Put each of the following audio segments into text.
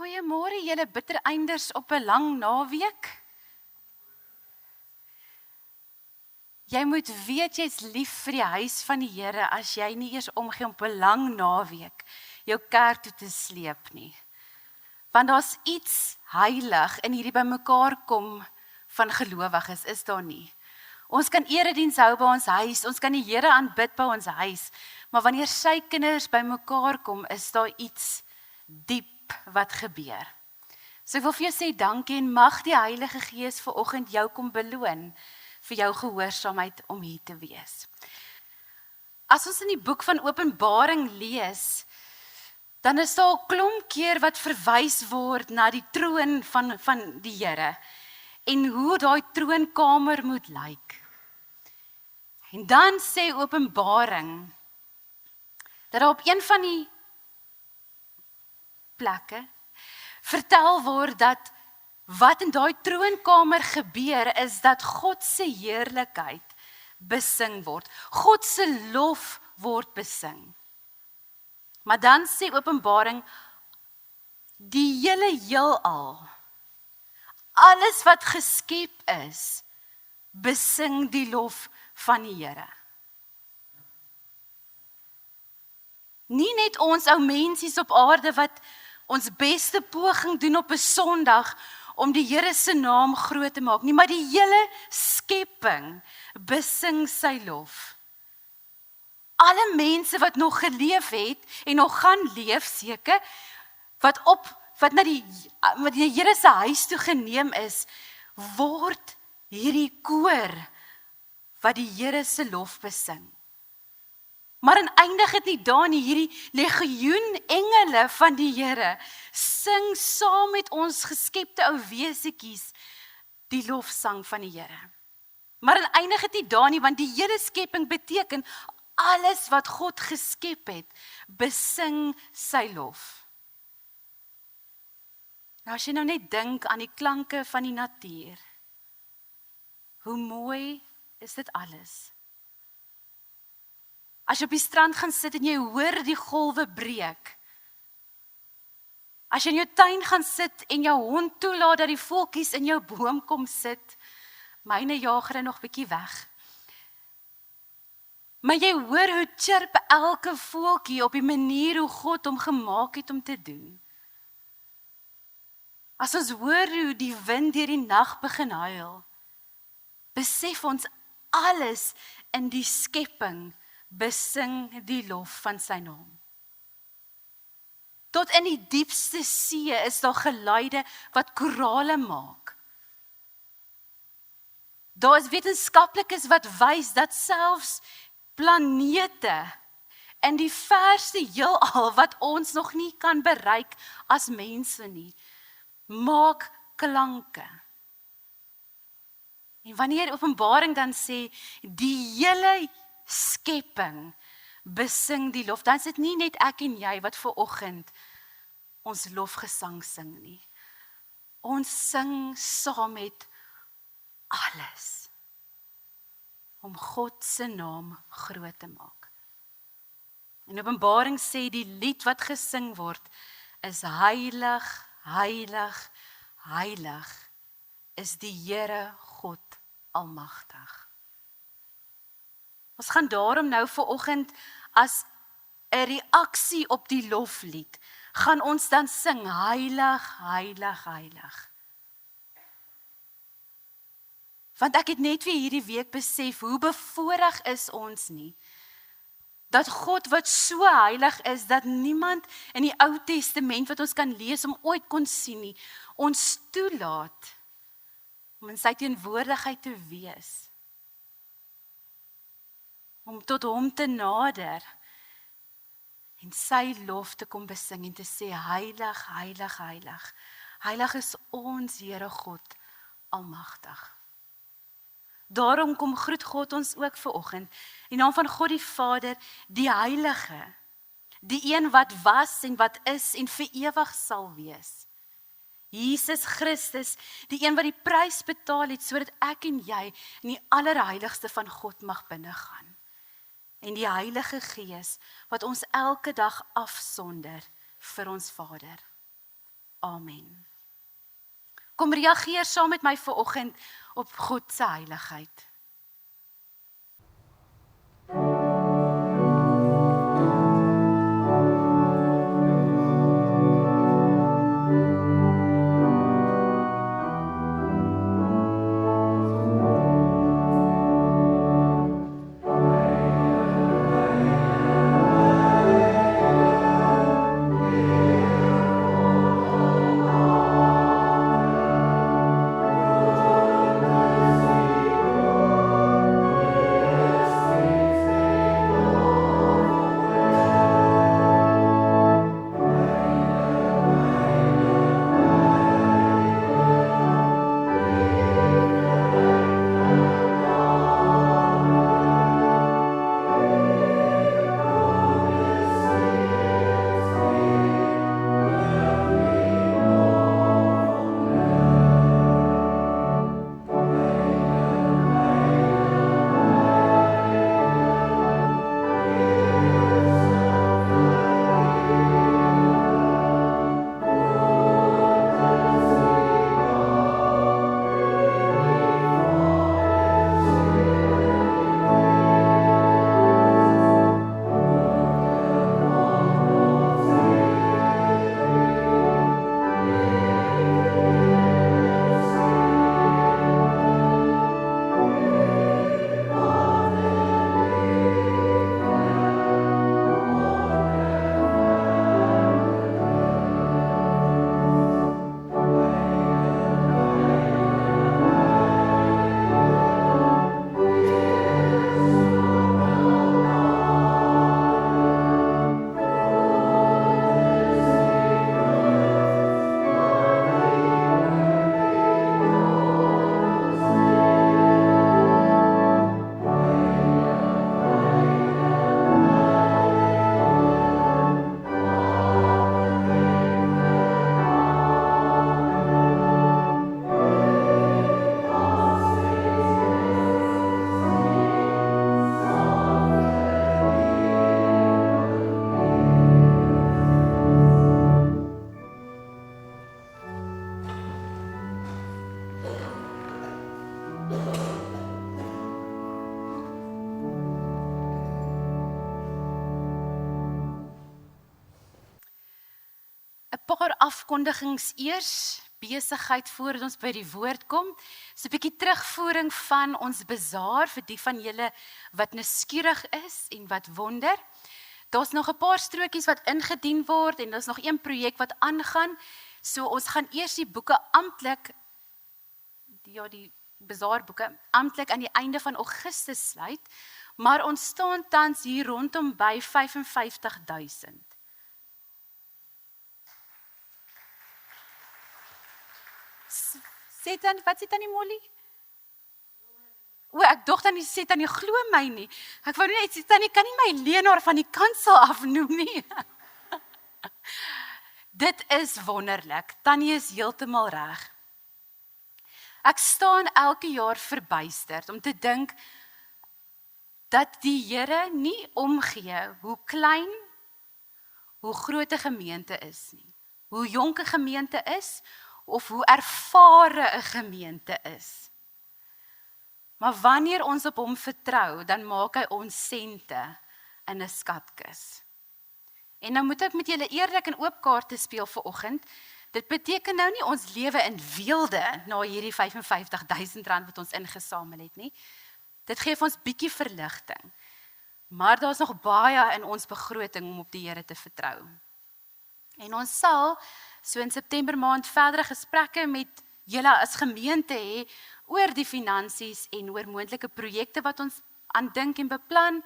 Goeiemôre julle bittereinders op 'n lang naweek. Jy moet weet jy's lief vir die huis van die Here as jy nie eers omgee om op 'n lang naweek jou kerk toe te sleep nie. Want daar's iets heilig in hierdie bymekaar kom van gelowiges, is daar nie. Ons kan erediens hou by ons huis, ons kan die Here aanbid by ons huis, maar wanneer sy kinders bymekaar kom, is daar iets diep wat gebeur. So ek wil vir jou sê dankie en mag die Heilige Gees vanoggend jou kom beloon vir jou gehoorsaamheid om hier te wees. As ons in die boek van Openbaring lees, dan is daar 'n klomp keer wat verwys word na die troon van die Here en hoe daai troonkamer moet lyk. En dan sê Openbaring dat daar op een van die plekke vertel word dat wat in daai troonkamer gebeur is dat God se heerlikheid besing word. God se lof word besing. Maar dan sê Openbaring die hele heelal, alles wat geskep is, besing die lof van die Here. Nie net ons ou mensies op aarde wat ons beste poging doen op 'n Sondag om die Here se naam groot te maak nie, maar die hele skepping besing sy lof. Alle mense wat nog geleef het en nog gaan leef seker, wat na die Here se huis toe geneem is, word hierdie koor wat die Here se lof besing. Maar en eindig dit nie daar nie, hierdie legioen engele van die Here sing saam met ons geskepte ou wesetjies die lofsang van die Here. Maar en eindig dit nie daar nie, want die hele skepping beteken alles wat God geskep het, besing sy lof. Nou as jy nou net dink aan die klanke van die natuur, hoe mooi is dit alles. As jy op die strand gaan sit en jy hoor die golwe breek. As jy in jou tuin gaan sit en jou hond toelaat dat die voeltjies in jou boom kom sit, myne jaag hulle nog bietjie weg. Maar jy hoor hoe chirp elke voeltjie op die manier hoe God hom gemaak het om te doen. As ons hoor hoe die wind deur die nag begin huil, besef ons alles in die skepping besing die lof van sy naam. Tot in die diepste see is daar geluide wat korale maak. Daar is wetenskaplikes wat wys dat selfs planete in die verste heelal wat ons nog nie kan bereik as mense nie, maak klanke. En wanneer Openbaring dan sê die hele skepping besing die lof, dan is dit nie net ek en jy wat ver oggend ons lofgesang sing nie. Ons sing saam met alles om God se naam groot te maak. En Openbaring sê die lied wat gesing word is heilig, heilig, heilig is die Here God almagtig. Ons gaan daarom nou vanoggend as 'n reaksie op die loflied, gaan ons dan sing heilig, heilig, heilig. Want ek het net weer hierdie week besef hoe bevoorreg is ons nie, dat God wat so heilig is, dat niemand in die Ou Testament wat ons kan lees om ooit kon sien nie, ons toelaat om in sy teenwoordigheid te wees. Om tot hom te nader en sy lof te kom besing en te sê heilig, heilig, heilig. Heilig is ons Here God almagtig. Daarom kom groet God ons ook vanoggend in naam van God die Vader, die Heilige, die een wat was en wat is en vir ewig sal wees. Jesus Christus, die een wat die prys betaal het sodat ek en jy in die allerheiligste van God mag binnegaan. En die Heilige Gees wat ons elke dag afsonder vir ons Vader. Amen. Kom reageer saam met my vanoggend op God se heiligheid. Paar afkondigings eers, besigheid voordat ons by die woord kom. So 'n bietjie terugvoering van ons bazaar vir die van julle wat nuuskierig is en wat wonder. Daar's nog 'n paar strokies wat ingedien word en daar's nog een projek wat aangaan. So ons gaan eers die boeke amptelik, die bazaarboeke amptelik aan die einde van Augustus sluit, maar ons staan tans hier rondom by 55,000. Wat sê dan die Molly? Ek dog dan sê dan nie glo my nie. Ek wou net sê dan kan nie my leenaar van die kansel afnoem nie. Dit is wonderlik. Tannie is heeltemal reg. Ek staan elke jaar verbuisterd om te dink dat die Here nie omgee hoe klein, hoe groot 'n gemeente is nie. Hoe jonk 'n gemeente is, of hoe ervare 'n gemeente is. Maar wanneer ons op hom vertrou, dan maak hy ons sente in 'n skatkis. En nou moet ek met julle eerlik en oop kaarte speel vanoggend. Dit beteken nou nie ons lewe in weelde na hierdie 55,000 rand wat ons ingesamel het nie. Dit gee vir ons bietjie verligting. Maar daar's nog baie in ons begroting om op die Here te vertrou. En ons sal so in September maand verdere gesprekke met julle as gemeente hê oor die finansies en oor moontlike projekte wat ons aan dink en beplan.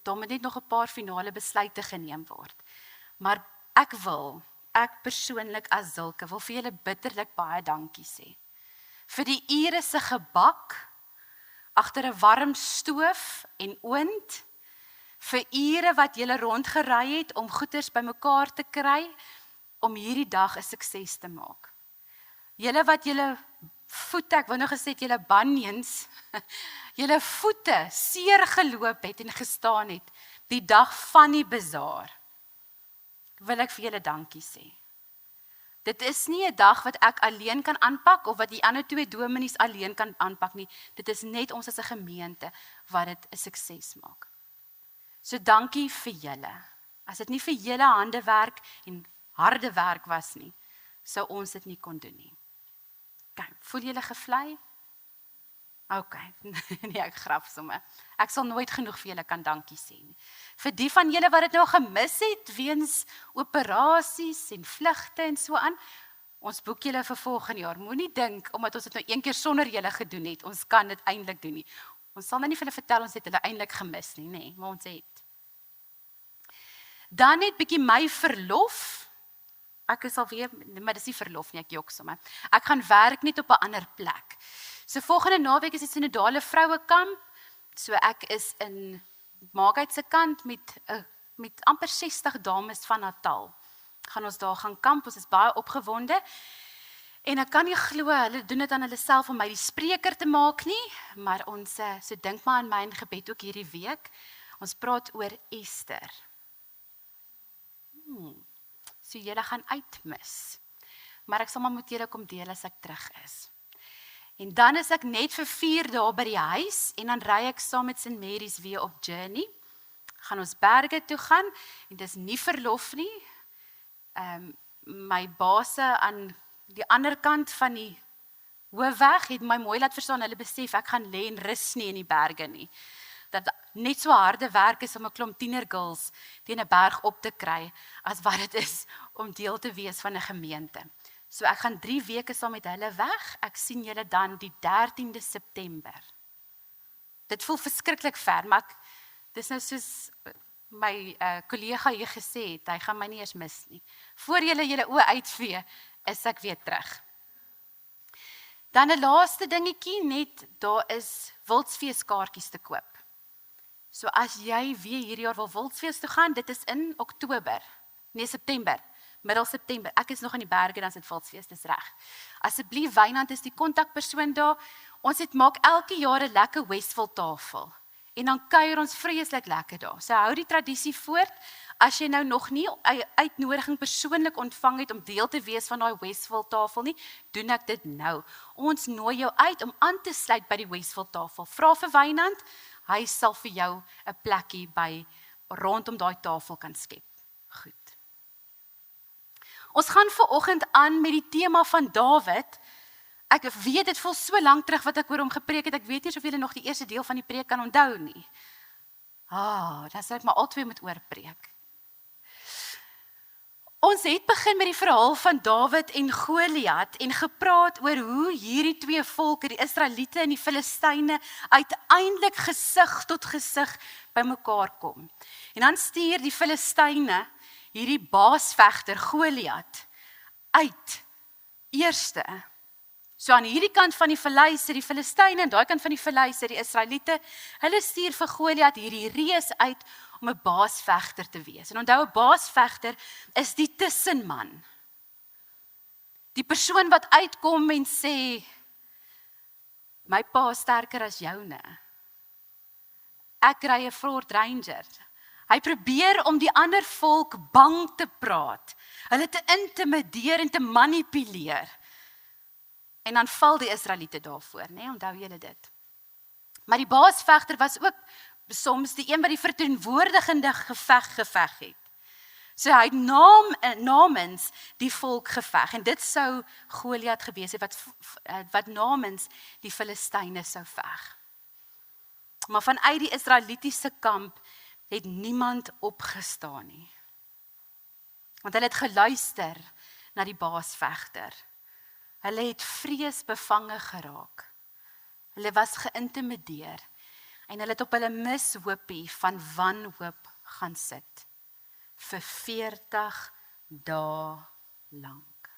Daar moet net nog 'n paar finale besluite geneem word. Maar ek persoonlik as Zulke wil vir julle bitterlik baie dankie sê. Vir die ure se gebak agter 'n warm stoof en oond, vir ure wat julle rondgery het om goeders bymekaar te kry, om hierdie dag 'n sukses te maak. Julle wat julle voete, ek wou nou gesê julle bunions, julle voete seer geloop het en gestaan het, die dag van die bazaar, wil ek vir julle dankie sê. Dit is nie 'n dag wat ek alleen kan aanpak of wat die ander 2 dominees alleen kan aanpak nie. Dit is net ons as 'n gemeente wat dit 'n sukses maak. So dankie vir julle. As dit nie vir julle hande werk en harde werk was nie, sou ons dit nie kon doen nie. Okay, voel julle gevlei? Okay, nee, ek grap sommer. Ek sal nooit genoeg vir julle kan dankie sê nie. Vir die van julle wat dit nou gemis het, weens operasies en vlugte en so aan, ons boek julle vir volgende jaar. Moenie dink, omdat ons dit nou een keer sonder julle gedoen het, ons kan dit eintlik doen nie. Ons sal nou nie vir hulle vertel, ons het hulle eintlik gemis nie, nee, maar ons het. Dan net bietjie my verlof. Ek is alweer, maar dis nie verlof nie, ek jok sommer. Ek gaan werk net op 'n ander plek. So volgende naweek is die Synodale Vrouekamp. So ek is in Maagheid se kant met amper 60 dames van Natal. Gaan ons daar gaan kamp, ons is baie opgewonde. En ek kan nie glo, hulle doen dit aan hulle self om my die spreker te maak nie, maar ons, so dink maar aan my in gebed ook hierdie week. Ons praat oor Ester. So julle gaan uitmis. Maar ek sal maar met julle kom deel as ek terug is. En dan is ek net vir 4 dae by die huis en dan ry ek saam met St. Mary's weer op journey. Gaan ons berge toe gaan en dis nie verlof nie. My baase aan die ander kant van die hoofweg het my mooi laat verstaan, hulle besef ek gaan lê en rus nie in die berge nie. Dat net so harde werk is om 'n klomp tienergirls teen 'n berg op te kry, as wat dit is om deel te wees van 'n gemeente. So ek gaan 3 weke saam met hulle weg, ek sien julle dan die 13de September. Dit voel verskriklik ver, maar dis nou soos my kollega hier gesê het, hy gaan my nie eens mis nie. Voor julle oë uitvee, is ek weer terug. Dan 'n laaste dingetjie, net daar is Wildsfeeskaartjies te koop. So as jy weer hierdie jaar wil Wildsfees toe gaan, dit is in September, middel September. Ek is nog in die berge, dan is dit Wildsfees, dis reg. Asseblief, Wynand is die kontakpersoon daar. Ons maak elke jaar 'n lekker Westville tafel. En dan kuier ons vreeslik lekker daar. So hou die tradisie voort. As jy nou nog nie 'n uitnodiging persoonlik ontvang het om deel te wees van daai Westville tafel nie, doen ek dit nou. Ons nooi jou uit om aan te sluit by die Westville tafel. Vra vir Wynand, hy sal vir jou 'n plekkie by rondom daai tafel kan skep. Goed. Ons gaan vanoggend aan met die tema van Dawid. Ek weet, dit voel so lank terug wat ek oor hom gepreek het, ek weet nie of julle nog die eerste deel van die preek kan onthou nie. Dan sal ek maar al 2 moet oorpreek. Ons het begin met die verhaal van Dawid en Goliat en gepraat oor hoe hierdie 2 volke, die Israeliete en die Filistyne, uiteindelik gesig tot gesig by mekaar kom. En dan stuur die Filistyne hierdie baasvegter Goliat uit eerste. So aan hierdie kant van die vallei sit die Filistyne en daai kant van die vallei sit die Israeliete. Hulle stuur vir Goliat hierdie reus uit om 'n baasvegter te wees. En onthou, 'n baasvegter is die tussenman. Die persoon wat uitkom en sê, my pa is sterker as joune. Ek ry 'n Ford Ranger. Hy probeer om die ander volk bang te praat, hulle te intimideer en te manipuleer. En dan val die Israeliete daarvoor, né? Onthou julle dit. Maar die baasvegter was ook soms die een wat die verteenwoordigende geveg het. So hy het namens die volk geveg en dit sou Goliat gewees het wat namens die Filistyne sou veg. Maar vanuit die Israelitiese kamp het niemand opgestaan nie. Want hulle het geluister na die baasvegter. Hulle het vreesbevange geraak. Hulle was geïntimideer en hulle het op hulle mishoopie van wanhoop gaan sit vir 40 dae lank.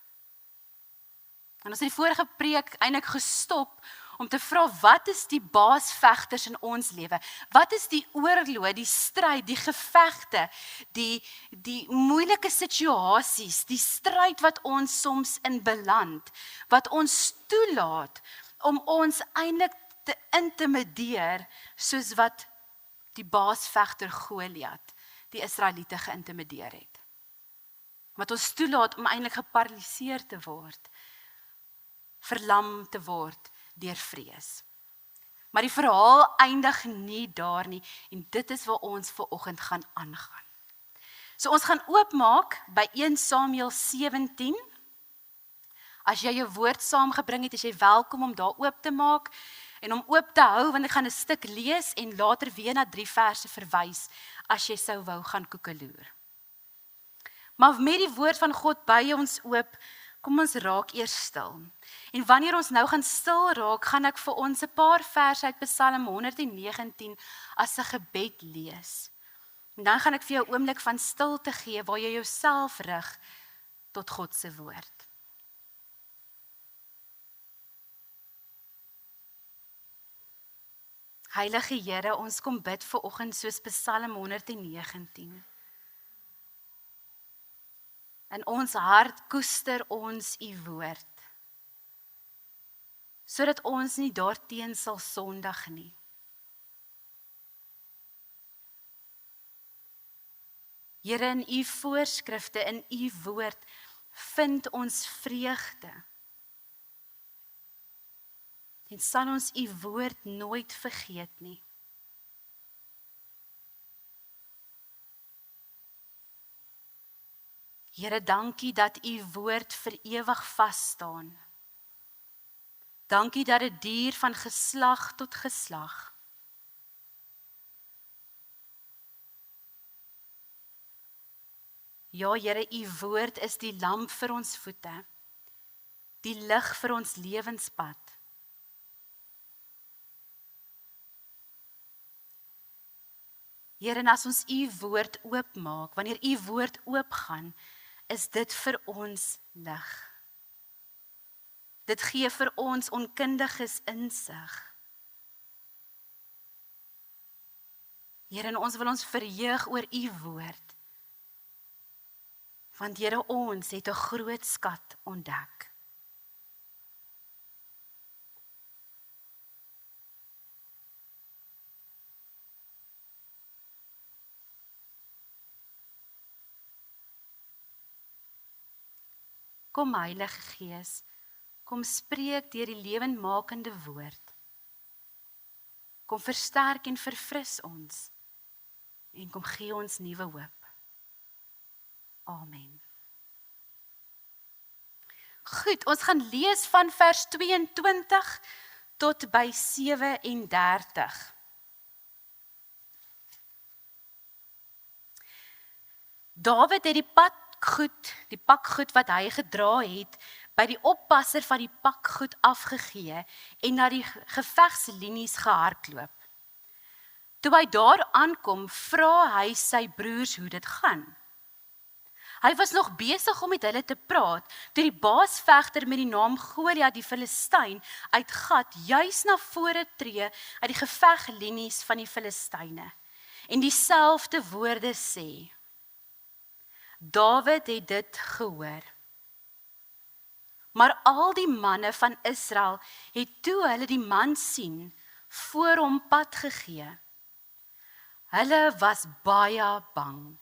En ons het die vorige preek eintlik gestop om te vra, wat is die baasvegters in ons lewe? Wat is die oorlog, die stryd, die gevegte, die moeilike situasies, die stryd wat ons soms in beland, wat ons toelaat om ons eintlik te intimideer, soos wat die baasvegter Goliat die Israeliete geïntimideer het. wat ons toelaat om eintlik geparaliseer te word, verlam te word deur vrees. Maar die verhaal eindig nie daar nie, en dit is waar ons vanoggend gaan aangaan. So ons gaan oopmaak by 1 Samuel 17. As jy jou woord saamgebring het, is jy welkom om daar oop te maak en om oop te hou, want ek gaan 'n stuk lees en later weer na 3 verse verwys, as jy sou wou gaan koekeloer. Maar met die woord van God by ons oop, kom ons raak eers stil. En wanneer ons nou gaan stil raak, gaan ek vir ons 'n paar verse uit Psalm 119 as 'n gebed lees. En dan gaan ek vir jou 'n oomblik van stilte gee, waar jy jouself rig tot God se woord. Heilige Here, ons kom bid vanoggend soos Psalm 119. In ons hart koester ons u woord, sodat ons nie daarteen sal sondig nie. Here, in u voorskrifte, in u woord, vind ons vreugde. En sal ons u woord nooit vergeet nie. Here, dankie dat u woord vir ewig vas staan. Dankie dat dit duur van geslag tot geslag. Ja, Here, u woord is die lamp vir ons voete, die lig vir ons lewenspad. Here, en as ons u woord oopmaak, wanneer u woord oopgaan, is dit vir ons lig. Dit gee vir ons onkundiges insig. Here, en ons wil ons verheug oor u woord. Want Here, ons het 'n groot skat ontdek. Kom Heilige Gees, kom spreek deur die lewendmakende woord. Kom versterk en verfris ons, en kom gee ons nuwe hoop. Amen. Goed, ons gaan lees van vers 22 tot by 37. Dawid het die pakgoed wat hy gedra het, by die oppasser van die pakgoed afgegee en na die gevegslinies gehardloop. Toe hy daar aankom, vra hy sy broers hoe dit gaan. Hy was nog besig om met hulle te praat, toe die baasvegter met die naam Goliat die Filistyn uit Gat juis na vore tree uit die geveglinies van die Filistyne en dieselfde woorde sê. Dawid het dit gehoor. Maar al die manne van Israel het toe hulle die man sien, voor hom pad gegee. Hulle was baie bang.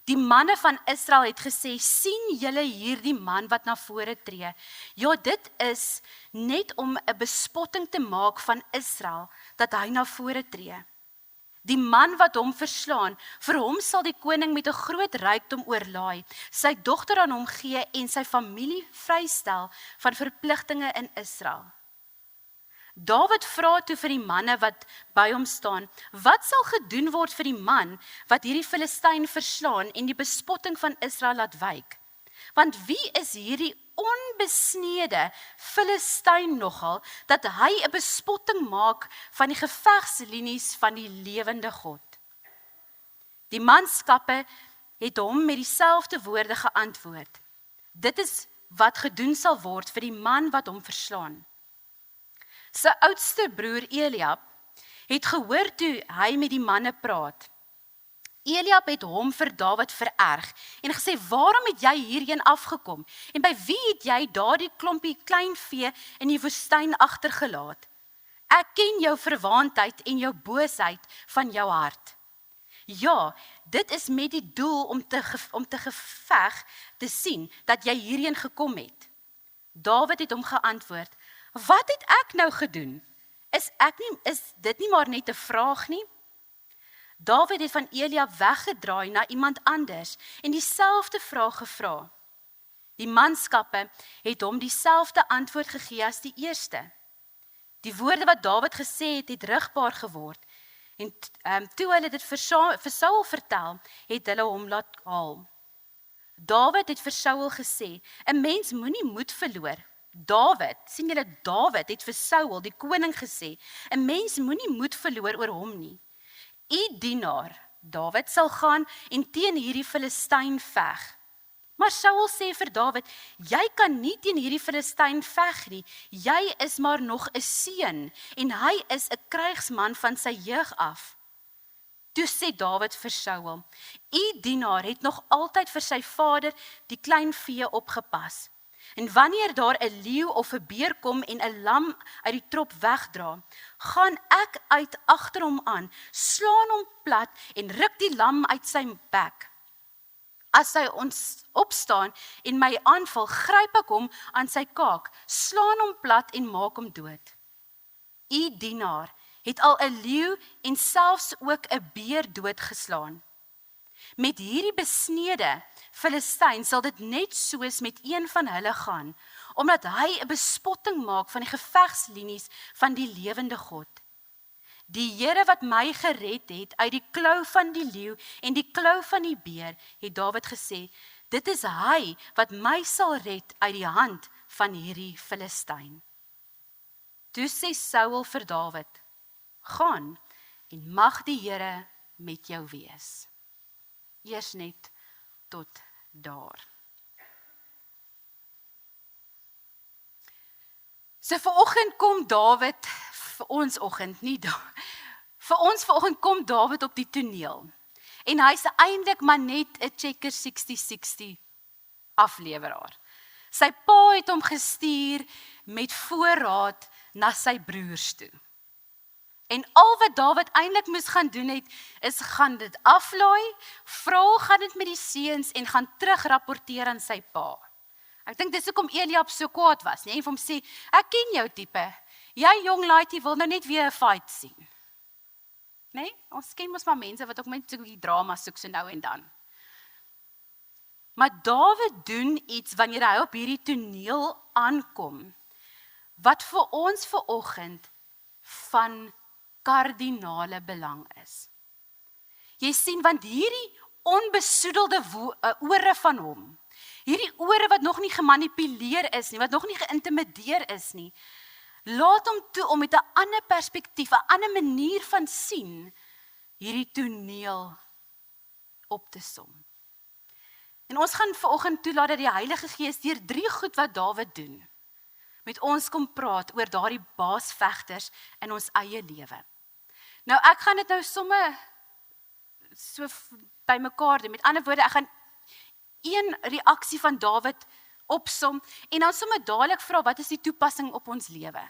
Die manne van Israel het gesê, sien julle hierdie man wat na vore tree? Ja, dit is net om 'n bespotting te maak van Israel, dat hy na vore tree. Die man wat hom verslaan, vir hom sal die koning met 'n groot rykdom oorlaai, sy dogter aan hom gee en sy familie vrystel van verpligtinge in Israel. Dawid vra toe vir die manne wat by hom staan, wat sal gedoen word vir die man wat hierdie Filistyn verslaan en die bespotting van Israel laat wyk? Want wie is hierdie onbesnede Filistyn nogal, dat hy 'n bespotting maak van die gevegslinies van die lewende God? Die manskappe het hom met dieselfde woorde geantwoord. Dit is wat gedoen sal word vir die man wat hom verslaan. Sy oudste broer Eliab het gehoor toe hy met die manne praat. Eliab het hom vir Dawid vererg en gesê, waarom het jy hierheen afgekom? En by wie het jy daardie klompie klein vee in die woestyn agtergelaat? Ek ken jou verwaandheid en jou boosheid van jou hart. Ja, dit is met die doel om te geveg te sien dat jy hierheen gekom het. Dawid het hom geantwoord, wat het ek nou gedoen? Is dit nie maar net 'n vraag nie? Dawid het van Eliab weggedraai na iemand anders en dieselfde vraag gevra. Die manskappe het hom dieselfde antwoord gegee as die eerste. Die woorde wat Dawid gesê het rigbaar geword. En toe hulle dit vir Saul vertel, het hulle hom laat haal. Dawid het vir Saul gesê, 'n mens moenie moed verloor. Sien julle, Dawid het vir Saul, die koning, gesê, 'n mens moenie moed verloor oor hom nie. U dienaar, Dawid, sal gaan en teen hierdie Filistyn veg. Maar Saul sê vir Dawid, jy kan nie teen hierdie Filistyn veg nie. Jy is maar nog 'n seun en hy is 'n krygsman van sy jeug af. Toe sê Dawid vir Saul, u dienaar het nog altyd vir sy vader die klein vee opgepas. En wanneer daar 'n leeu of 'n beer kom en 'n lam uit die trop wegdra, gaan ek uit agter hom aan, slaan hom plat en ruk die lam uit sy bek. As hy ons opstaan en my aanval, gryp ek hom aan sy kaak, slaan hom plat en maak hom dood. U dienaar het al 'n leeu en selfs ook 'n beer doodgeslaan. Met hierdie besnede Filistyn sal dit net soos met een van hulle gaan, omdat hy 'n bespotting maak van die gevegslinies van die lewende God. Die Here wat my gered het uit die klou van die leeu en die klou van die beer, het Dawid gesê, dit is hy wat my sal red uit die hand van hierdie Filistyn. Toe sê Saul vir Dawid, gaan en mag die Here met jou wees. Eers net tot daar. So vanoggend kom Dawid, vir ons vanoggend kom Dawid op die toneel. En hy's eintlik maar net 'n checker 60-60 afleweraar. Sy pa het hom gestuur met voorraad na sy broers toe. En al wat Dawid eintlik moes gaan doen het, is gaan dit aflaai, vra gaan dit met die seuns en gaan terugrapporteer aan sy pa. Ek dink dis hoekom Eliab so kwaad was, nee, en vir hom sê, ek ken jou tipe. Jy jong laaitjie wil nou net weer 'n fight sien. Nee, ons ken mos maar mense wat ook met so 'n bietjie drama soek so nou en dan. Maar Dawid doen iets wanneer hy op hierdie toneel aankom, wat vir ons vanoggend van kardinale belang is. Jy sien, want hierdie onbesoedelde ore van hom, hierdie ore wat nog nie gemanipuleer is nie, wat nog nie geïntimideer is nie, laat hom toe om met 'n ander perspektief, 'n ander manier van sien, hierdie toneel op te som. En ons gaan vanoggend toelaat dat die Heilige Gees deur 3 goed wat Dawid doen, met ons kom praat oor daardie baasvegters in ons eie lewe. Nou ek gaan dit nou somme so bymekaar doen. Met ander woorde, ek gaan een reaksie van Dawid opsom en dan sommer dadelik vra wat is die toepassing op ons lewe.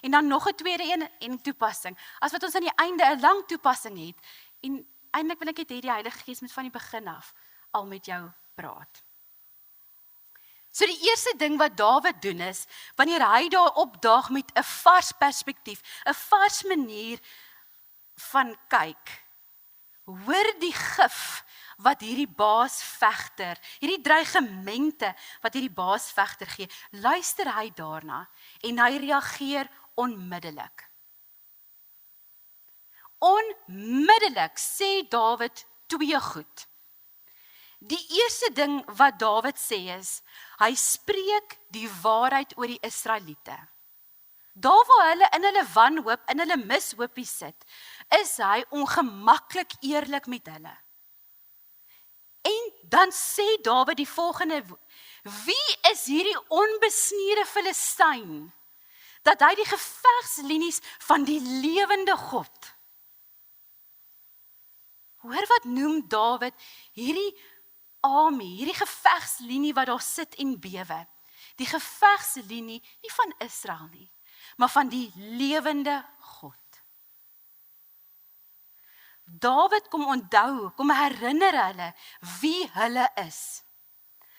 En dan nog 'n tweede een en toepassing. As wat ons aan die einde 'n lang toepassing het en eintlik wil ek hê die Heilige Gees moet van die begin af al met jou praat. So die eerste ding wat Dawid doen is, wanneer hy daar opdaag met 'n vars perspektief, 'n vars manier van kyk, hoor die gif wat hierdie baasvegter, hierdie dreigemente wat hierdie baasvegter gee, luister hy daarna en hy reageer onmiddellik. Onmiddellik sê Dawid 2 goed. Die eerste ding wat Dawid sê is, hy spreek die waarheid oor die Israeliete. Daar waar hulle in hulle wanhoop, in hulle mishoopie sit, is hy ongemaklik eerlik met hulle. En dan sê Dawid die volgende, wie is hierdie onbesnede Filistyn, dat hy die gevegslinies van die lewende God. Hoor wat noem Dawid hierdie army, hierdie gevegslinie wat daar sit en bewe. Die gevegslinie, nie van Israel nie, maar van die lewende God. Dawid kom onthou, kom herinner hulle wie hulle is.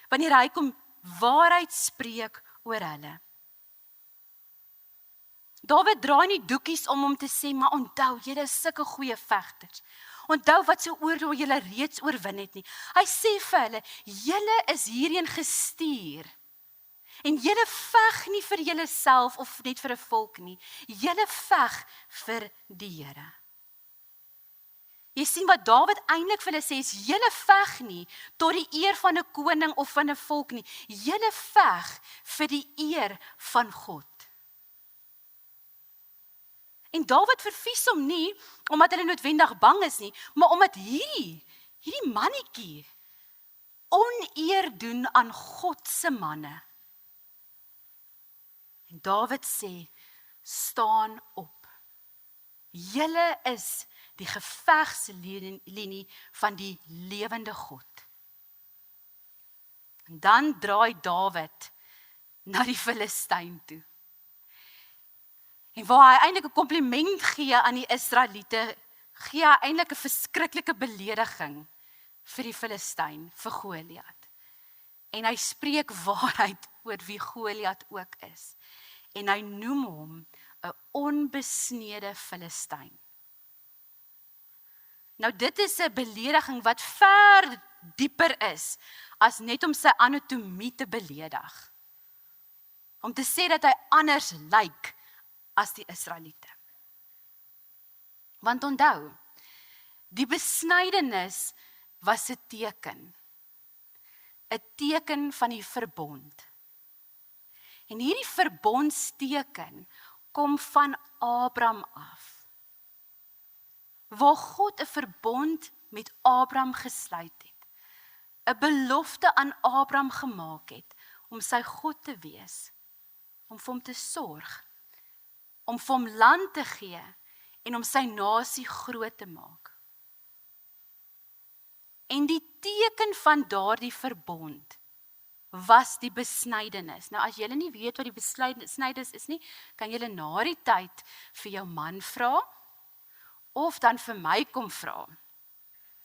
Wanneer hy kom waarheid spreek oor hulle. Dawid draai nie doekies om te sê, maar onthou, julle is sulke goeie vegters. Onthou wat so oorlog julle reeds oorwin het nie. Hy sê vir hulle, julle is hierheen gestuur. En julle veg nie vir julleself of net vir 'n volk nie. Julle veg vir die Here. Jy sien wat Dawid eintlik vir hulle sê, is julle veg nie tot die eer van 'n koning of van 'n volk nie. Julle veg vir die eer van God. En Dawid vervies hom nie, omdat hulle noodwendig bang is nie, maar omdat hierdie mannetjie oneer doen aan God se manne. En Dawid sê, staan op. Julle is die gevegslinie van die lewende God. En dan draai Dawid na die Filistyn toe. En waar hy eintlik 'n kompliment gee aan die Israeliete, gee hy eintlik 'n verskriklike belediging vir die Filistyn, vir Goliat. En hy spreek waarheid oor wie Goliat ook is. En hy noem hom 'n onbesnede Filistyn. Nou dit is 'n belediging wat ver dieper is as net om sy anatomie te beledig. Om te sê dat hy anders lyk as die Israeliete. Want onthou, die besnydenis was 'n teken van die verbond. En hierdie verbondsteken kom van Abraham af. Waar God 'n verbond met Abraham gesluit het. 'n belofte aan Abraham gemaak het om sy God te wees, om vir hom te sorg, om vir hom land te gee en om sy nasie groot te maak. En die teken van daardie verbond was die besnydenis. Nou as julle nie weet wat die besnydenis is nie, kan julle na die tyd vir jou man vra of dan vir my kom vra.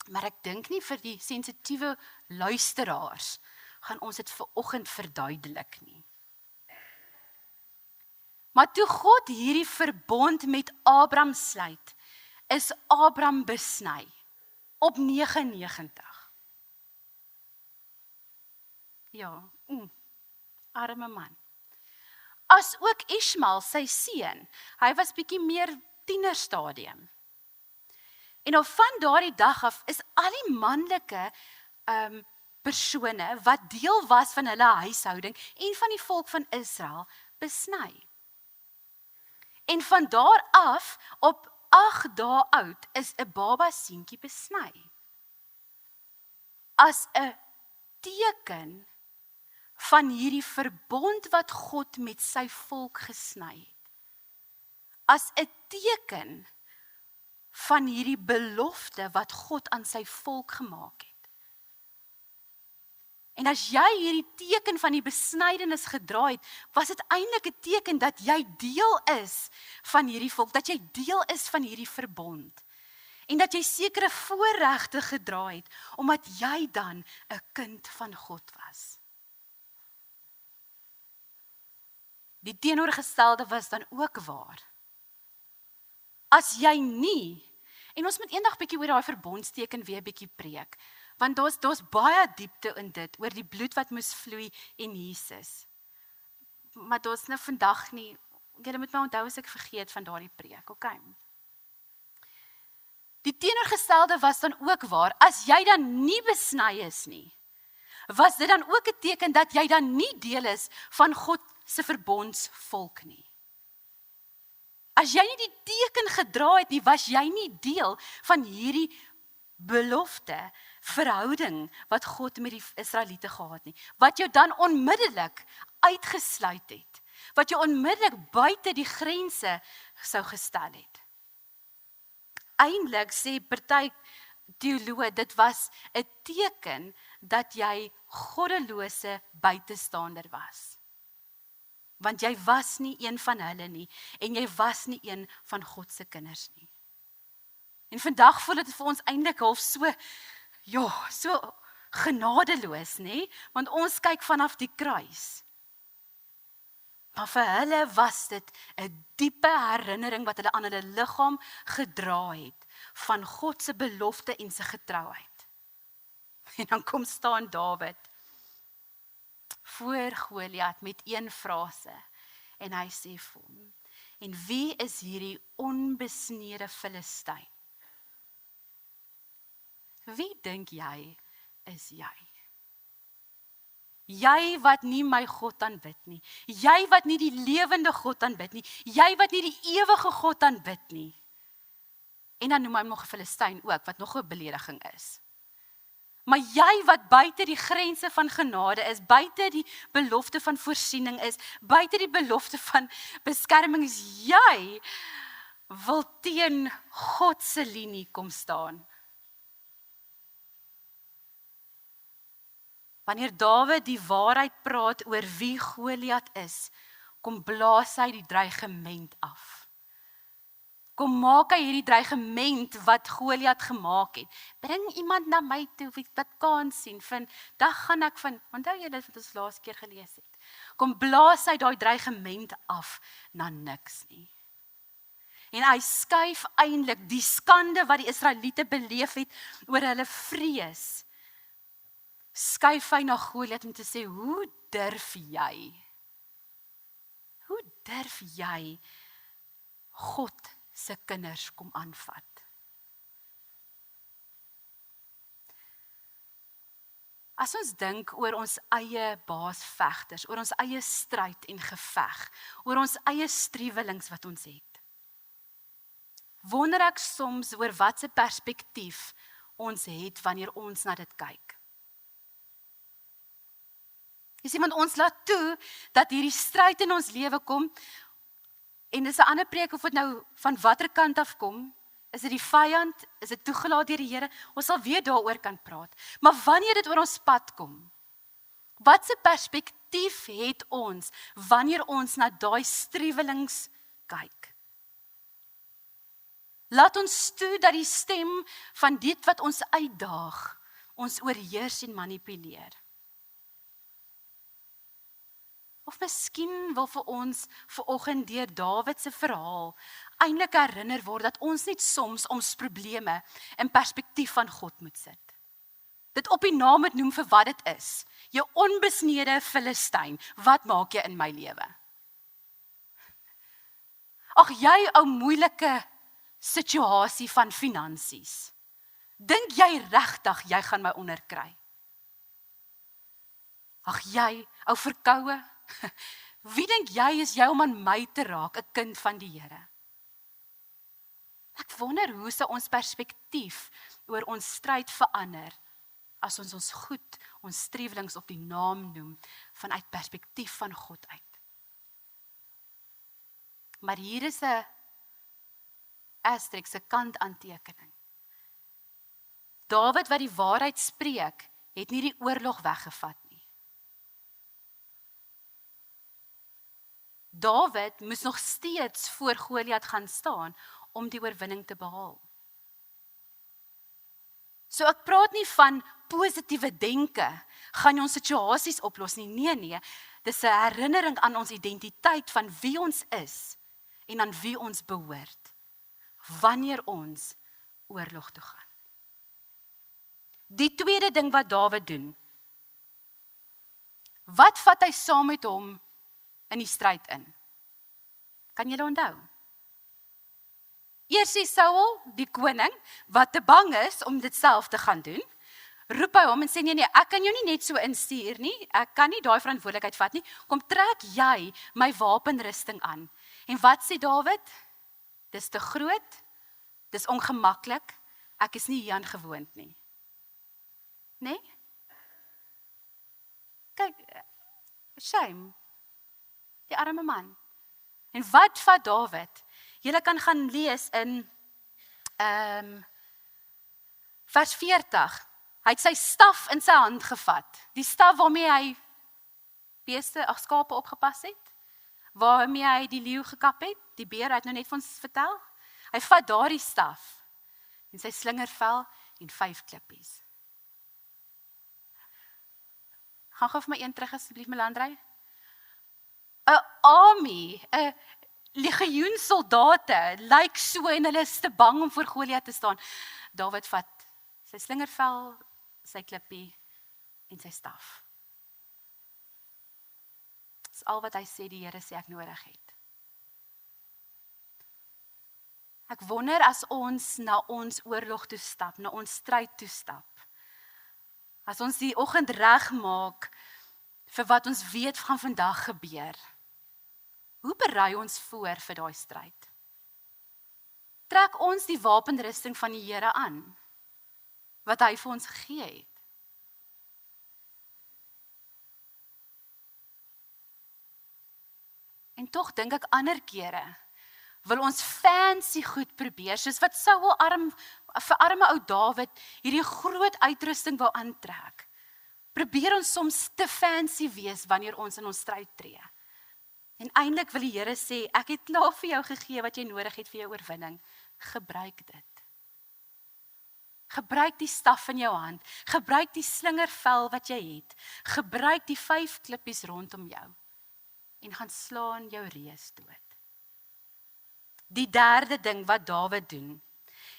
Maar ek dink nie vir die sensitiewe luisteraars gaan ons dit vanoggend verduidelik nie. Maar toe God hierdie verbond met Abraham sluit, is Abraham besny op 99. Ja, arme man. As ook Ismael, sy seun, hy was bietjie meer tienerstadium. En nou van daardie dag af is al die manlike persone wat deel was van hulle huishouding en van die volk van Israel besny. En van daar af, op 8 dae oud, is 'n baba seentjie besny. As 'n teken van hierdie verbond wat God met sy volk gesny het. As 'n teken van hierdie belofte wat God aan sy volk gemaak het. En as jy hierdie teken van die besnydenis gedra het, was dit eintlik 'n teken dat jy deel is van hierdie volk, dat jy deel is van hierdie verbond. En dat jy sekere voorregte gedra het, omdat jy dan 'n kind van God was. Die teenoorgestelde was dan ook waar. As jy nie, en ons moet eendag bietjie oor daai verbondsteken weer bietjie preek, want daar's baie diepte in dit, oor die bloed wat moes vloei en Jesus. Maar daar's nou vandag nie, julle moet my onthou as ek vergeet van daardie preek, okay? Die teenoorgestelde was dan ook waar, as jy dan nie besny is nie, was dit dan ook 'n teken dat jy dan nie deel is van God se verbondsvolk nie. As jy nie die teken gedra het nie, was jy nie deel van hierdie belofte, verhouding wat God met die Israeliete gehad nie, wat jou dan onmiddellik uitgesluit het, wat jou onmiddellik buite die grense sou gestel het. Eintlik sê party teoloë, dit was 'n teken dat jy goddelose buitestander was. Want jy was nie een van hulle nie, en jy was nie een van God se kinders nie. En vandag voel dit vir ons eintlik half so genadeloos, nê? Want ons kyk vanaf die kruis. Maar vir hulle was dit 'n diepe herinnering wat hulle aan hulle liggaam gedra het van God se belofte en sy getrouheid. En dan kom staan Dawid voor Goliat met een frase en hy sê vir hom: "En wie is hierdie onbesnede Filistyn? Wie dink jy is jy? Jy wat nie my God aanbid nie, jy wat nie die lewende God aanbid nie, jy wat nie die ewige God aanbid nie." En dan noem hy nog 'n Filistyn ook, wat nog 'n belediging is. Maar jy wat buite die grense van genade is, buite die belofte van voorsiening is, buite die belofte van beskerming is, jy wil teen God se linie kom staan. Wanneer Dawid die waarheid praat oor wie Goliat is, kom blaas hy die dreigement af. Kom maak hy hierdie dreigement wat Goliat gemaak het. Bring iemand na my toe wat kan sien. Vandag gaan ek onthou jy dit wat ons laas keer gelees het. Kom blaas hy daai dreigement af na niks nie. En hy skuif eintlik die skande wat die Israeliete beleef het oor hulle vrees. Skuif hy na Goliat om te sê, hoe durf jy? Hoe durf jy God se kinders kom aanvat? As ons dink oor ons eie baasvegters, oor ons eie stryd en geveg, oor ons eie striewelings wat ons het, wonder ek soms oor wat se perspektief ons het wanneer ons na dit kyk. Jy sien, want ons laat toe dat hierdie stryd in ons lewe kom, en dis 'n ander preek of dit nou van watter kant af kom, is dit die vyand, is dit toegelaat deur die Here, ons sal weer daaroor kan praat. Maar wanneer dit oor ons pad kom, wat se perspektief het ons wanneer ons na daai striewelings kyk? Laat ons toe dat die stem van dit wat ons uitdaag, ons oorheers en manipuleer. Of miskien wil vir ons vanoggend deur Dawid se verhaal eintlik herinner word dat ons net soms ons probleme in perspektief van God moet sit. Dit op die naam moet noem vir wat dit is. Jou onbesnede Filistyn, wat maak jy in my lewe? Ag jy ou moeilike situasie van finansies. Dink jy regtig jy gaan my onderkry? Ag jy ou verkoue, wie dink jy is jy om aan my te raak, 'n kind van die Here? Ek wonder hoe sou ons perspektief oor ons stryd verander as ons goed, ons striewelings op die naam noem vanuit perspektief van God uit. Maar hier is 'n asterisk, 'n kantaantekening. Dawid wat die waarheid spreek, het nie die oorlog weggevat nie. Dawid moes nog steeds voor Goliat gaan staan om die oorwinning te behaal. So ek praat nie van positiewe denke, gaan jy ons situasies oplos nie. Nee, dis 'n herinnering aan ons identiteit van wie ons is en aan wie ons behoort, wanneer ons oorlog toe gaan. Die tweede ding wat Dawid doen, wat vat hy saam met hom in die stryd in? Kan julle onthou? Eers is Saul, die koning, wat te bang is om dit self te gaan doen, roep hy hom en sê, nee, ek kan jou nie net so instuur nie, ek kan nie daai verantwoordelikheid vat nie, kom trek jy my wapenrusting aan. En wat sê Dawid? Dis te groot, dis ongemaklik, ek is nie hieraan gewoond nie. Nee? Kyk, shame, die arme man. En wat vat Dawid? Julle kan gaan lees in vers 40. Hy het sy staf in sy hand gevat. Die staf waarmee hy skape opgepas het, waarmee hy die leeu gekap het, die beer, hy het nou net vir ons vertel. Hy vat daardie staf en sy slingervel en 5 klippies. Gaan gou vir my een terug asseblief, Melandrey. 'n Army, 'n legioen soldate, lyk so en hulle is te bang om voor Goliat te staan. Dawid vat sy slingervel, sy klippie en sy staf. Dis al wat hy sê die Here sê ek nodig het. Ek wonder as ons na ons oorlog toe stap, na ons stryd toe stap. As ons die oggend reg maak vir wat ons weet gaan vandag gebeur. Hoe berei ons voor vir daai stryd? Trek ons die wapenrusting van die Here aan, wat hy vir ons gegee het? En tog dink ek ander kere, wil ons fancy goed probeer, soos wat Saul vir arme ou Dawid hierdie groot uitrusting wou aantrek. Probeer ons soms te fancy wees wanneer ons in ons stryd tree. En eintlik wil die Here sê, ek het klaar vir jou gegee wat jy nodig het vir jou oorwinning. Gebruik dit. Gebruik die staf in jou hand. Gebruik die slingervel wat jy het. Gebruik die 5 klippies rondom jou. En gaan slaan jou reus dood. Die derde ding wat Dawid doen.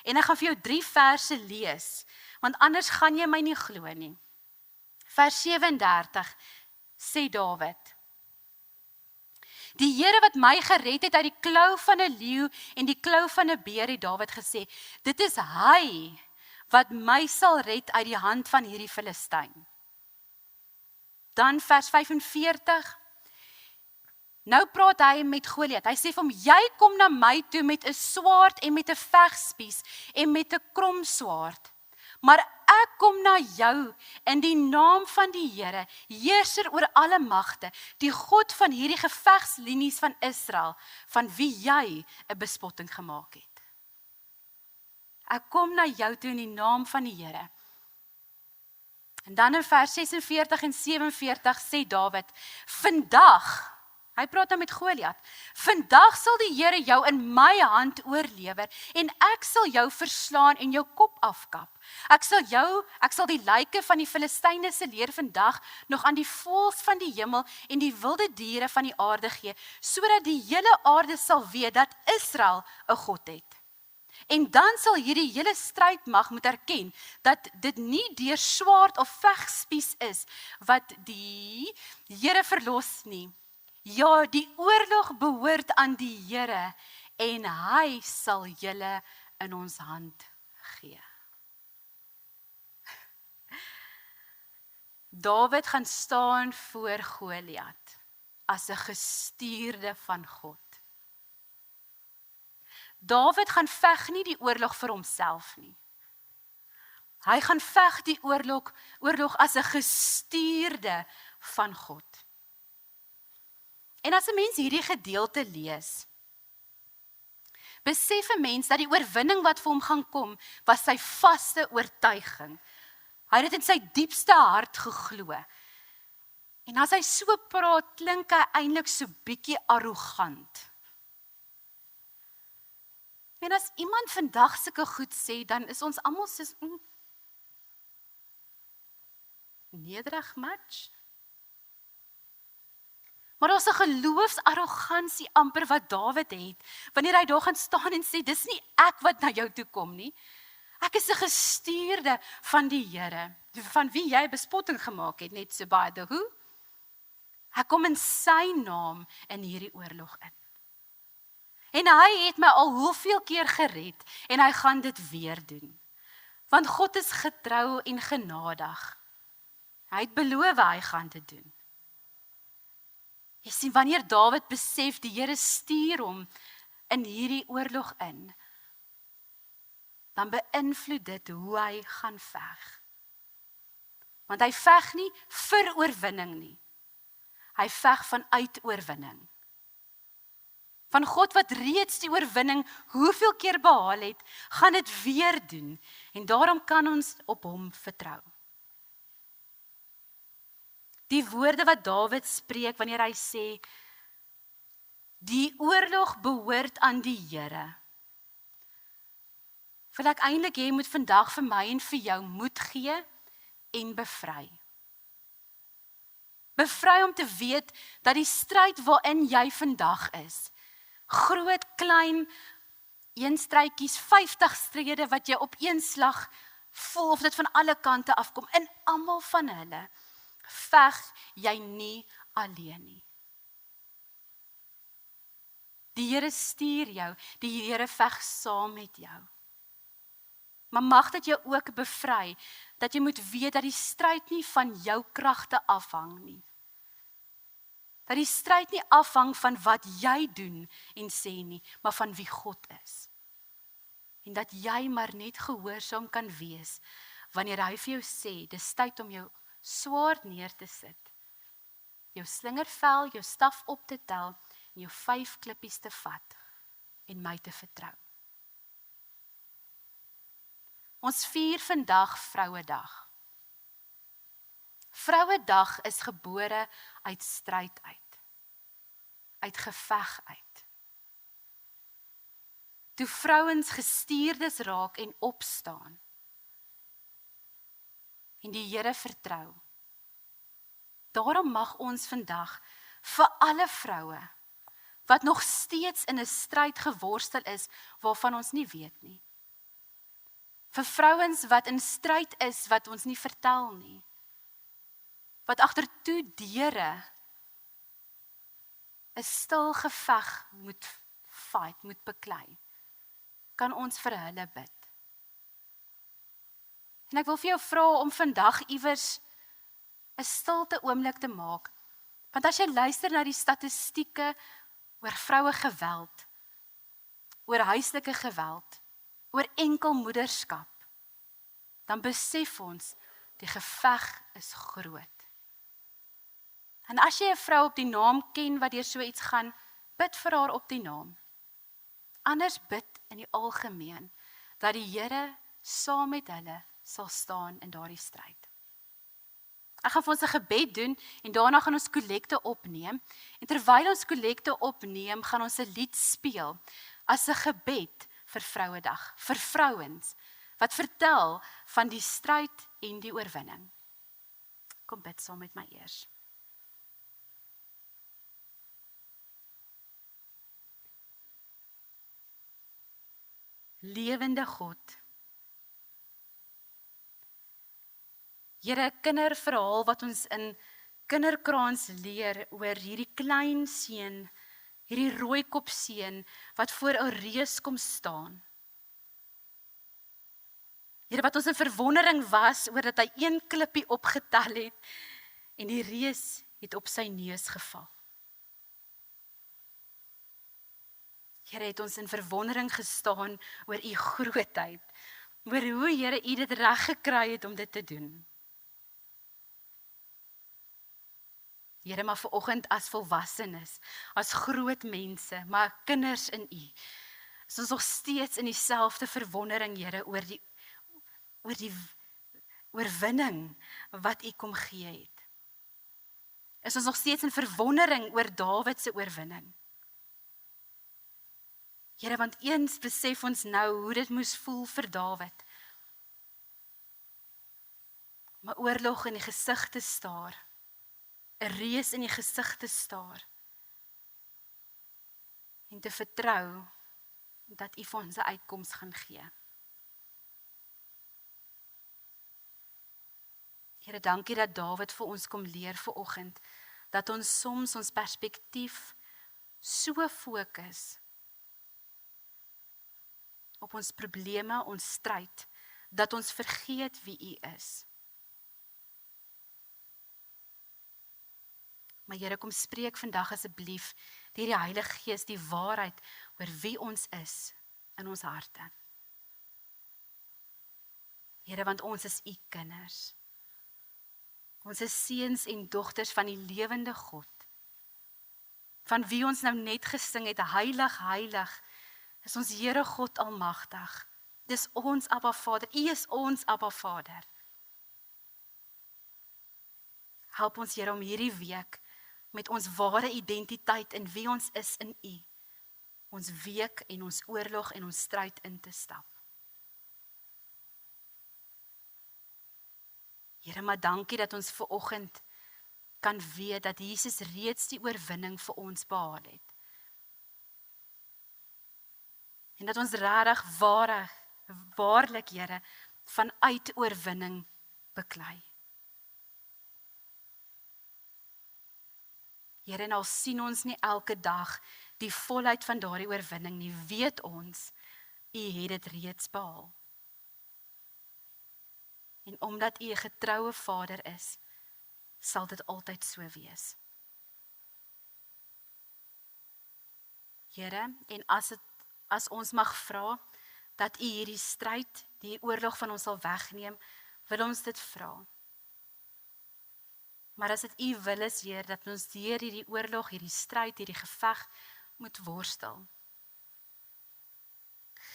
En ek gaan vir jou 3 verse lees, want anders gaan jy my nie glo nie. Vers 37 sê Dawid: Die Here wat my gered het uit die klou van 'n leeu en die klou van 'n beer, het Dawid gesê, dit is hy wat my sal red uit die hand van hierdie Filistyn. Dan vers 45, nou praat hy met Goliat. Hy sê vir hom, jy kom na my toe met 'n swaard en met 'n vegspies en met 'n krom swaard. Maar ek kom na jou in die naam van die Here, heerser oor alle magte, die God van hierdie gevegslinies van Israel, van wie jy 'n bespotting gemaak het. Ek kom na jou toe in die naam van die Here. En dan in vers 46 en 47 sê Dawid, vandag, hy praat nou met Goliat, vandag sal die Here jou in my hand oorlewer en ek sal jou verslaan en jou kop afkap. Ek sal die lyke van die Filistyne se leer vandag nog aan die voëls van die hemel en die wilde diere van die aarde gee, sodat die hele aarde sal weet dat Israel 'n God het. En dan sal hierdie hele strydmag moet erken dat dit nie deur swaard of vegspies is wat die Here verlos nie. Ja, die oorlog behoort aan die Here en hy sal julle in ons hand gee. Dawid gaan staan voor Goliat as 'n gestuurde van God. Dawid gaan veg nie die oorlog vir homself nie. Hy gaan veg die oorlog as 'n gestuurde van God. En as 'n mens hierdie gedeelte lees, besef 'n mens dat die oorwinning wat vir hom gaan kom, was sy vaste oortuiging. Hy het dit in sy diepste hart geglo. En as hy so praat, klink hy eintlik so bietjie arrogant. En as iemand vandag sulke goed sê, dan is ons almal soos nederig match. Maar daar's 'n geloofsarrogansie amper wat Dawid het, wanneer hy daar gaan staan en sê, dis nie ek wat na jou toe kom nie. Ek is 'n gestuurde van die Here, van wie jy bespotting gemaak het, net so by the who. Ek kom in sy naam in hierdie oorlog in. En hy het my al hoeveel keer gered, en hy gaan dit weer doen. Want God is getrou en genadig. Hy het beloof hy gaan dit doen. Jy sien, wanneer Dawid besef die Here stuur hom in hierdie oorlog in, dan beïnvloed dit hoe hy gaan veg. Want hy veg nie vir oorwinning nie. Hy veg vanuit oorwinning. Van God wat reeds die oorwinning hoeveel keer behaal het, gaan dit weer doen. En daarom kan ons op hom vertrou. Die woorde wat Dawid spreek wanneer hy sê, die oorlog behoort aan die Here. Wil ek eintlik hê jy moet vandag vir my en vir jou moed gee en bevry. Bevry om te weet dat die stryd waarin jy vandag is, groot, klein, een strydjies, 50 strede wat jy op een slag voel of dit van alle kante afkom, in almal van hulle veg jy nie alleen nie. Die Here stuur jou, die Here veg saam met jou. Maar mag dit jou ook bevry, dat jy moet weet dat die stryd nie van jou kragte afhang nie. Dat die stryd nie afhang van wat jy doen en sê nie, maar van wie God is. En dat jy maar net gehoorsaam kan wees, wanneer hy vir jou sê, dis tyd om jou swaard neer te sit, jou slingervel, jou staf op te tel, en jou 5 klippies te vat, en my te vertrou. Ons vier vandag Vrouedag. Vrouedag is gebore uit stryd uit geveg uit. Toe vrouens gestuurdes raak en opstaan, en die Here vertrou. Daarom mag ons vandag vir alle vroue, wat nog steeds in 'n stryd geworstel is, waarvan ons nie weet nie. Vir vrouens wat in stryd is, wat ons nie vertel nie. Wat agter toe deure 'n stil geveg moet fight, moet beklei. Kan ons vir hulle bid. En ek wil vir jou vra om vandag iewers 'n stilte oomblik te maak. Want as jy luister na die statistieke oor vroue geweld, oor huislike geweld, oor enkelmoederskap, dan besef ons, die geveg is groot. En as jy 'n vrou op die naam ken wat deur so iets gaan, bid vir haar op die naam. Anders bid in die algemeen, dat die Here saam met hulle sal staan in daardie stryd. Ek gaan vir ons 'n gebed doen, en daarna gaan ons kollekte opneem, en terwyl ons kollekte opneem, gaan ons 'n lied speel, as 'n gebed vir Vrouedag, vir vrouens, wat vertel van die stryd en die oorwinning. Kom bid saam met my eers. Lewende God, Here, kinderverhaal wat ons in kinderkraans leer oor hierdie klein seun, hierdie rooikop seun wat voor 'n reus kom staan. Here, wat ons in verwondering was oor dat hy 1 klippie opgetel het en die reus het op sy neus geval. Here, het ons in verwondering gestaan oor u grootheid, oor hoe Here u dit reg gekry het om dit te doen. Here, maar vanoggend as volwassenes, as groot mense, maar kinders in u, is ons nog steeds in dieselfde verwondering, Here, oor die oorwinning wat u kom gee het. Is ons nog steeds in verwondering oor Dawid se oorwinning. Here, want eens besef ons nou hoe dit moes voel vir Dawid. Maar oorlog in die gesig te staar, 'n reus in die gesig te staar, en te vertrou dat u vir ons 'n uitkoms gaan gee. Here, dankie dat Dawid vir ons kom leer vanoggend, dat ons soms ons perspektief so fokus op ons probleme, ons stryd, dat ons vergeet wie u is. Maar Here, kom spreek vandag asseblief deur die Heilige Gees die waarheid oor wie ons is in ons harte. Here, want ons is u kinders. Ons is seuns en dogters van die lewende God, van wie ons nou net gesing het, heilig, heilig, is ons Here God almagtig. Dis ons Abba Vader, u is ons Abba Vader. Help ons, Here, om hierdie week met ons ware identiteit in wie ons is in u, ons week en ons oorlog en ons stryd in te stap. Here, maar dankie dat ons vanoggend kan weet dat Jesus reeds die oorwinning vir ons behaal het. En dat ons regtig waarlik, Here, vanuit oorwinning beklei. Here, en al sien ons nie elke dag die volheid van daardie oorwinning nie, weet ons, U het dit reeds behaal. En omdat U 'n getroue Vader is, sal dit altyd so wees. Here, en as ons mag vra, dat U hierdie stryd, die oorlog van ons sal wegneem, wil ons dit vra. Maar as dit U wil is, Heer, dat ons deur hierdie oorlog, hierdie stryd, hierdie geveg moet worstel.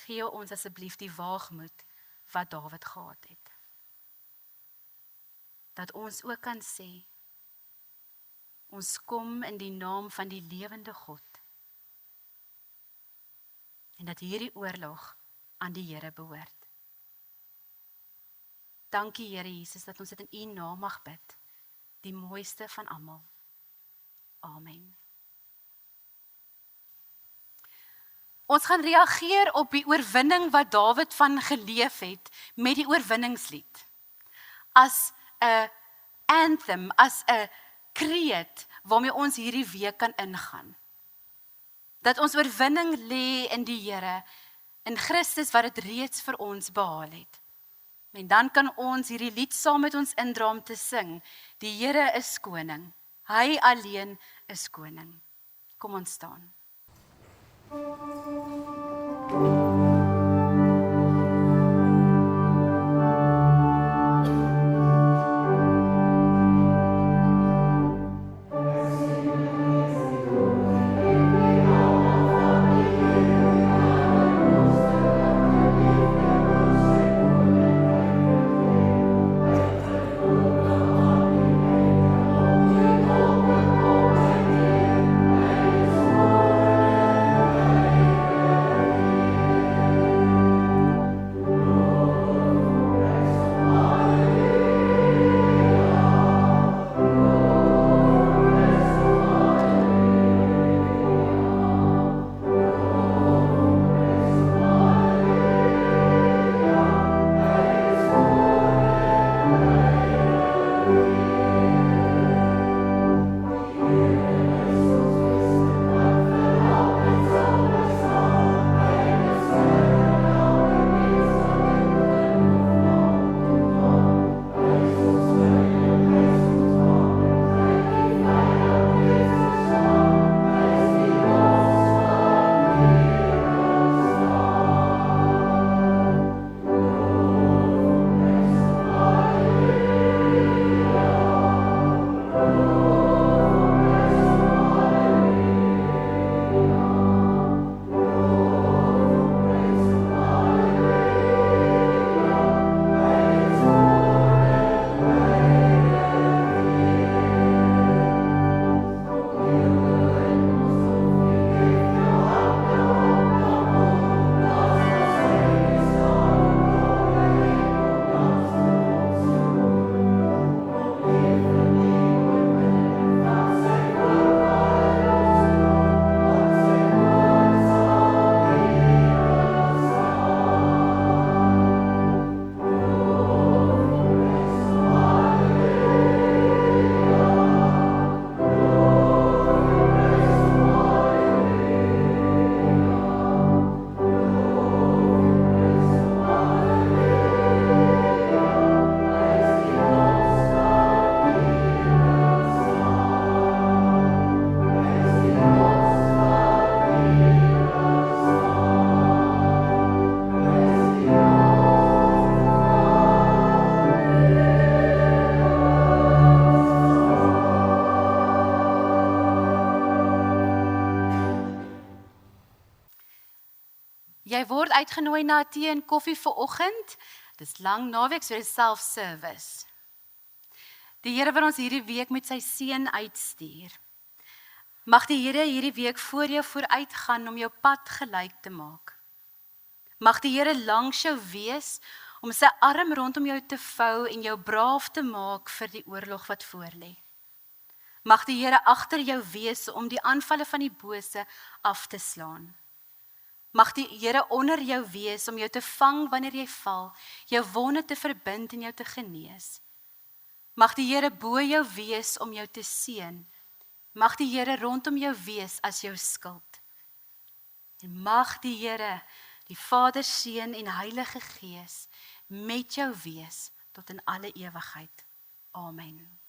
Gee ons asseblief die waagmoed wat Dawid gehad het. Dat ons ook kan sê, ons kom in die naam van die lewende God. En dat hierdie oorlog aan die Here behoort. Dankie Here Jesus dat ons dit in U naam mag bid, die mooiste van almal. Amen. Ons gaan reageer op die oorwinning wat Dawid van geleef het met die oorwinningslied. As 'n anthem, as 'n kreet waarmee ons hierdie week kan ingaan. Dat ons oorwinning lê in die Here, in Christus wat dit reeds vir ons behaal het. En dan kan ons hierdie lied saam met ons indra om te sing. Die Here is koning, hy alleen is koning. Kom ons staan. Jy word uitgenooi na tee en koffie vanoggend. Dis lang naweek, so dis self-service. Die Here wil ons hierdie week met sy seën uitstuur. Mag die Here hierdie week voor jou vooruit gaan om jou pad gelyk te maak. Mag die Here langs jou wees om sy arm rondom jou te vou en jou braaf te maak vir die oorlog wat voorlê. Mag die Here agter jou wees om die aanvalle van die bose af te slaan. Mag die Here onder jou wees om jou te vang wanneer jy val, jou wonde te verbind en jou te genees. Mag die Here bo jou wees om jou te seën. Mag die Here rondom jou wees as jou skild. En mag die Here, die Vader, Seun en Heilige Gees met jou wees tot in alle ewigheid. Amen.